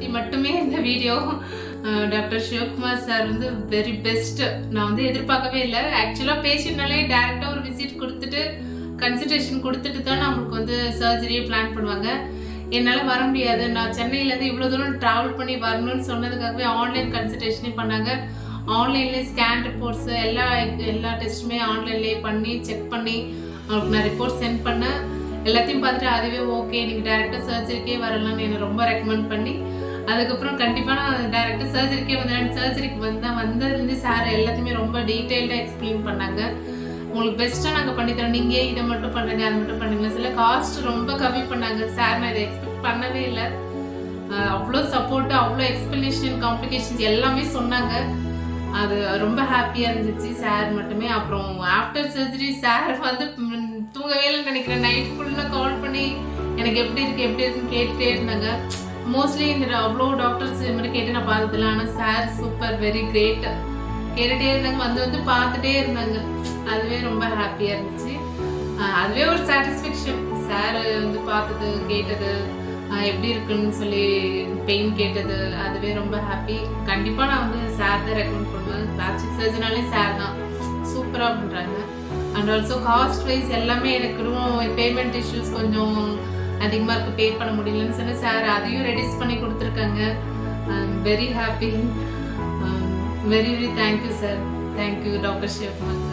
பற்றி மட்டுமே இந்த வீடியோ. டாக்டர் சிவகுமார் சார் வந்து வெரி பெஸ்ட். நான் வந்து எதிர்பார்க்கவே இல்லை. ஆக்சுவலாக பேஷண்ட்னாலே டேரெக்டாக ஒரு விசிட் கொடுத்துட்டு கன்சல்டேஷன் கொடுத்துட்டு தான் நம்மளுக்கு வந்து சர்ஜரியே பிளான் பண்ணுவாங்க. என்னால் வர முடியாது, நான் சென்னையிலேருந்து இவ்வளோ தூரம் ட்ராவல் பண்ணி வரணும்னு சொன்னதுக்காகவே ஆன்லைன் கன்சல்டேஷனே பண்ணாங்க. ஆன்லைன்லேயே ஸ்கேன் ரிப்போர்ட்ஸு எல்லா டெஸ்ட்டுமே ஆன்லைன்லேயே பண்ணி செக் பண்ணி அவங்களுக்கு நான் ரிப்போர்ட் சென்ட் பண்ணேன். எல்லாத்தையும் பார்த்துட்டு அதுவே ஓகே நீங்கள் டேரெக்டாக சர்ஜரிக்கே வரலான்னு என்னை ரொம்ப ரெக்கமெண்ட் பண்ணி அதுக்கப்புறம் கண்டிப்பாக நான் டேரெக்டாக சர்ஜரிக்கே வந்தேன். சர்ஜரிக்கு வந்ததுலேருந்து சார் எல்லாத்தையுமே ரொம்ப டீட்டெயில்டாக எக்ஸ்பிளைன் பண்ணாங்க. உங்களுக்கு பெஸ்ட்டாக நாங்கள் பண்ணித்தரோம், நீங்கள் இதை மட்டும் பண்ணுறீங்க அதை மட்டும் பண்ணுங்க. சில காஸ்ட் ரொம்ப கம்மி பண்ணாங்க சார். நான் இதை எக்ஸ்பெக்ட் பண்ணவே இல்லை. அவ்வளோ சப்போர்ட்டு, அவ்வளோ எக்ஸ்பிளனேஷன், காம்ப்ளிகேஷன்ஸ் எல்லாமே சொன்னாங்க. அது ரொம்ப ஹாப்பியாக இருந்துச்சு சார் மட்டுமே. அப்புறம் ஆஃப்டர் சர்ஜரி சார் வந்து தூங்கவே இல்லைன்னு நினைக்கிறேன். நைட் ஃபுல்லாக கால் பண்ணி எனக்கு எப்படி இருக்குன்னு கேட்டுகிட்டே இருந்தாங்க. மோஸ்ட்லி இந்த அவ்வளோ டாக்டர்ஸ் இது மாதிரி கேட்டு நான் பார்த்ததில்ல. ஆனால் சார் சூப்பர், வெரி கிரேட். கேட்டுகிட்டே இருந்தாங்க, வந்து பார்த்துட்டே இருந்தாங்க. அதுவே ரொம்ப ஹாப்பியாக இருந்துச்சு. அதுவே ஒரு சாட்டிஸ்ஃபேக்ஷன். சார் வந்து பார்த்தது கேட்டது எப்படி இருக்குன்னு சொல்லி பெயின் கேட்டது, அதுவே ரொம்ப ஹாப்பி. கண்டிப்பாக நான் வந்து சார் தான் ரெக்கமெண்ட் பண்ணுவேன். பிளாஸ்டிக் சர்ஜனாலே சார் தான் சூப்பராக பண்ணுறாங்க. அண்ட் ஆல்சோ காஸ்ட் வைஸ் எல்லாமே எனக்கு பேமெண்ட் இஷ்யூஸ் கொஞ்சம் அதிகமாக இருக்குது, பே பண்ண முடியலன்னு சொல்லி சார் அதையும் ரெடியூஸ் பண்ணி கொடுத்துருக்காங்க. Very happy. Very very thank you sir. Thank you doctor Sivakumar sir.